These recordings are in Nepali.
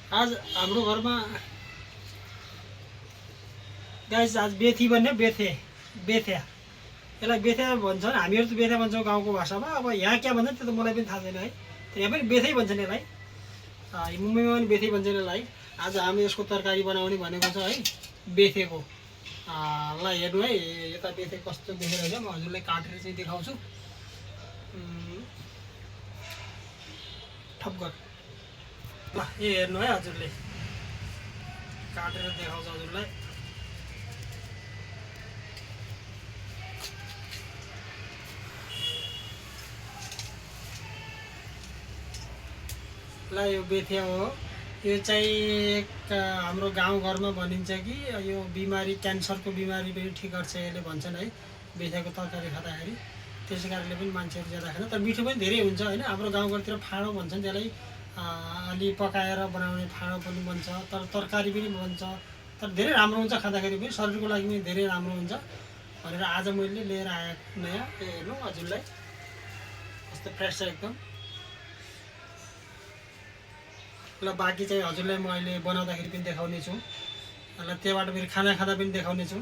आज हाम्रो घरमा गाइस आज बेथी भन्ने बेथे बेथ्या यसलाई बेथ्या भन्छन् हामीहरू त बेथ्या भन्छौँ गाउँको भाषामा। अब यहाँ क्या भन्छ त्यो त मलाई पनि थाहा छैन है। यहाँ पनि बेथै भन्छन् यसलाई, मुम्बईमा पनि बेथै भन्छन् यसलाई। आज हामी यसको तरकारी बनाउने भनेको छ है, बेथेको। ल हेर्नु है यता बेथे कस्तो देखेर चाहिँ म हजुरलाई काटेर चाहिँ देखाउँछु। ठप गर ल, यो हेर्नु है हजुरले, काटेर देखाउँछु हजुरलाई। ल यो बेथ्या हो। यो चाहिँ हाम्रो गाउँघरमा भनिन्छ कि यो बिमारी क्यान्सरको बिमारी पनि ठिक गर्छ यसले भन्छन् है, बेथ्याको तरकारी खाँदाखेरि। त्यसै कारणले पनि मान्छेहरू ज्यादा खान्छ, तर मिठो पनि धेरै हुन्छ होइन। हाम्रो गाउँघरतिर फाँडो भन्छन् त्यसलाई, अलि पकाएर बनाउने फाँडो पनि बन्छ, तर तरकारी पनि बन्छ। तर धेरै राम्रो हुन्छ खाँदाखेरि पनि, शरीरको लागि पनि धेरै राम्रो हुन्छ भनेर आज मैले लिएर आएको नयाँ। हेर्नु हजुरलाई कस्तो फ्रेस छ एकदम। ल बाँकी चाहिँ हजुरलाई म अहिले बनाउँदाखेरि पनि देखाउने छु। ल त्यहाँबाट फेरि खाना खाँदा पनि देखाउने छु।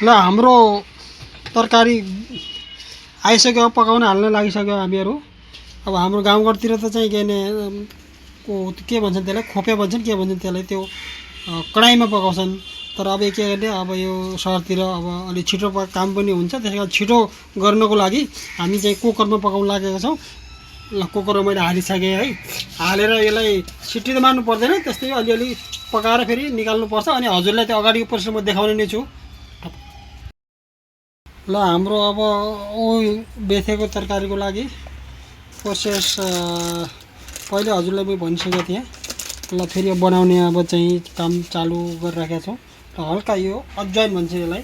ल हाम्रो तरकारी आइसक्यो, पकाउन हाल्न लागिसक्यो हामीहरू। अब हाम्रो गाउँघरतिर त चाहिँ के अरे के भन्छन् त्यसलाई, खोपे भन्छन् के भन्छन् त्यसलाई, त्यो कडाईमा पकाउँछन्। तर अब के गर्ने, अब यो सहरतिर अब अलिक छिटो काम पनि हुन्छ, त्यसै कारण छिटो गर्नको लागि हामी चाहिँ कुकरमा पकाउन लागेका छौँ। ल कुकरमा मैले हालिसकेँ है। हालेर यसलाई सिटी त मार्नु पर्दैन, त्यस्तै अलिअलि पकाएर फेरि निकाल्नुपर्छ। अनि हजुरलाई त्यो अगाडिको प्रोसेस म देखाउने नै छु। ल हाम्रो अब बेथेको तरकारीको लागि प्रोसेस पहिले हजुरलाई म भनिसकेको थिएँ। ल फेरि यो बनाउने अब चाहिँ काम चालु गरिराखेका छौँ। र हल्का यो अजवाइन भन्छ यसलाई,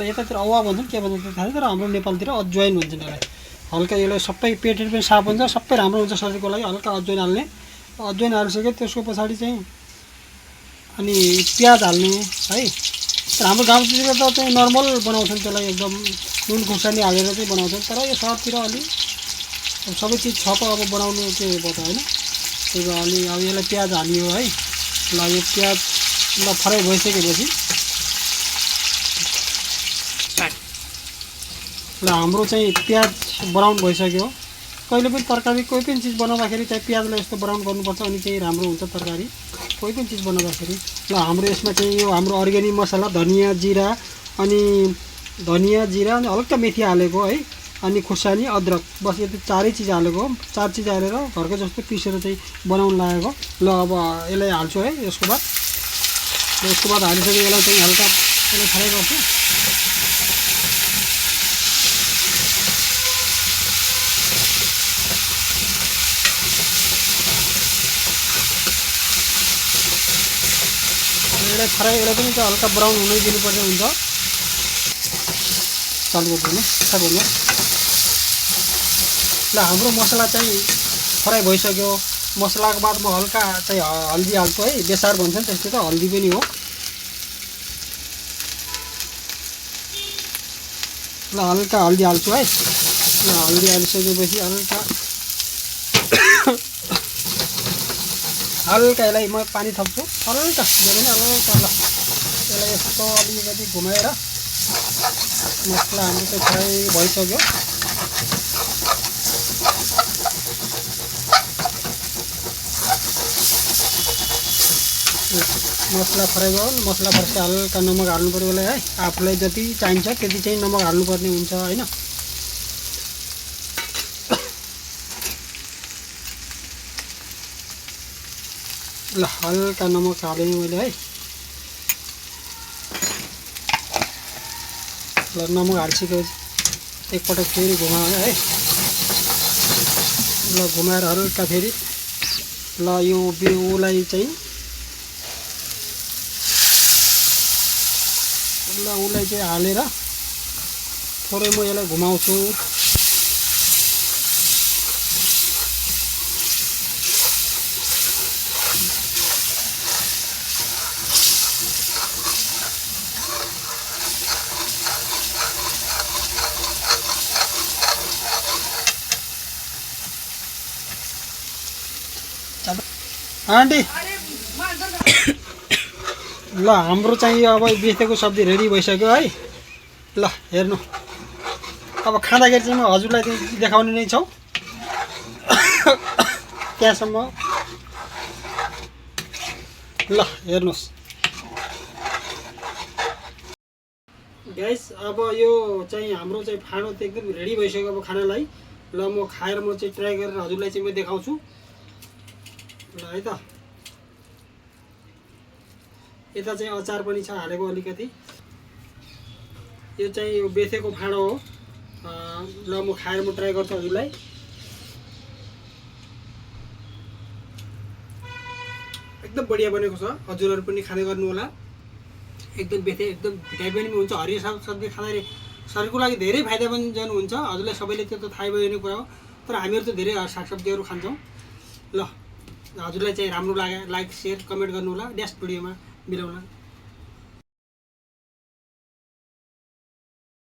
यतातिर औवा भन्छन् के भन्छन् त्यो थाहा छैन, तर हाम्रो नेपालतिर अजवाइन भन्छन् यसलाई। हल्का यसलाई सबै पेटहरू पनि साफ हुन्छ, सबै राम्रो हुन्छ शरीरको लागि। हल्का अजवाइन हाल्ने, अजवाइन हालिसक्यो त्यसको पछाडि चाहिँ अनि प्याज हाल्ने है। तर हाम्रो गाउँतिर त चाहिँ नर्मल बनाउँछन् त्यसलाई, एकदम नुन खुर्सानी हालेर चाहिँ बनाउँछन्। तर यो सहरतिर अलि सबै चिज छ त अब बनाउनु के पर्छ होइन। त्यही भएर अलि अब यसलाई प्याज हाल्ने हो है। ल यो प्याज ल फ्राई भइसकेपछि ल हाम्रो चाहिँ प्याज ब्राउन भइसक्यो। कहिले पनि तरकारी कोही पनि चिज बनाउँदाखेरि चाहिँ प्याजलाई यस्तो ब्राउन गर्नुपर्छ, अनि चाहिँ राम्रो हुन्छ तरकारी कोही पनि चिज बनाउँदाखेरि। ल हाम्रो यसमा चाहिँ यो हाम्रो अर्ग्यानिक मसला धनियाँ जिरा अनि हल्का मेथी हालेको है, अनि खुर्सानी अदरक, बस यो चारै चिज हालेको। चार चिज हालेर घरको जस्तो पिसेर चाहिँ बनाउनु लागेको। ल अब यसलाई हाल्छु है। यसको बाद हालिसक्यो यसलाई चाहिँ हल्का यसलाई फ्राई गर्छु। यसलाई फ्राई यसलाई पनि चाहिँ हल्का ब्राउन हुनै दिनुपर्ने हुन्छ। चालु गर्नु स्टार्ट गर्नु। ल हाम्रो मसला चाहिँ फ्राई भइसक्यो। मसलाको बाद म हल्का चाहिँ हल्दी हाल्छु है, बेसार भन्छन् त्यस्तो त हल्दी पनि हो। ल हल्का हल्दी हाल्छु है। ल हल्दी हालिसकेपछि हल्का यसलाई म पानी थप्छु, हल्का धेरै नै हल्का। ल यसलाई यस्तो अलिकति घुमाएर मसला हाम्रो चाहिँ फ्राई भइसक्यो। मसला फ्राई भयो। मसला फ्राई हल्का नमक हाल्नु पऱ्यो यसलाई है, आफूलाई जति चाहिन्छ त्यति चाहिँ नमक हाल्नुपर्ने हुन्छ होइन। ल हल्का नमक हालेँ मैले है। ल नमक हालिसकेपछि एकपटक फेरि घुमाएँ है। ल घुमाएर हल्का फेरि ल यो बिउलाई चाहिँ हालेर थोरै म यसलाई घुमाउँछु। आन्टी ल हाम्रो चाहिँ अब बेथेको सब्जी रेडी भइसक्यो है। ल हेर्नु अब खाँदाखेरि चाहिँ म हजुरलाई चाहिँ देखाउने नै छौँ। त्यहाँसम्म ल हेर्नुहोस् गाइस, अब यो चाहिँ हाम्रो चाहिँ फाँडो त एकदम रेडी भइसक्यो अब खानालाई। ल म खाएर म चाहिँ ट्राई गरेर हजुरलाई चाहिँ म देखाउँछु ल है त। यता चाहिँ अचार पनि छ हालेको अलिकति। यो चाहिँ यो बेथेको फाँडो हो। ल म खाएर म ट्राई गर्छु हजुरलाई। एकदम बढिया बनेको छ, हजुरहरू पनि खाने गर्नु होला। एकदम बेथे एकदम भिटामिन पनि हुन्छ। हरियो सागसब्जी खाँदाखेरि शरीरको लागि धेरै फाइदामन्द हुन्छ। हजुरलाई सबैले त्यो त थाहै भएको कुरा हो, तर हामीहरू त धेरै सागसब्जीहरू खान्छौँ। ल हजुरलाई चाहिँ राम्रो लाग्यो लाइक सेयर कमेन्ट गर्नु होला। नेक्स्ट भिडियोमा मिलाउला।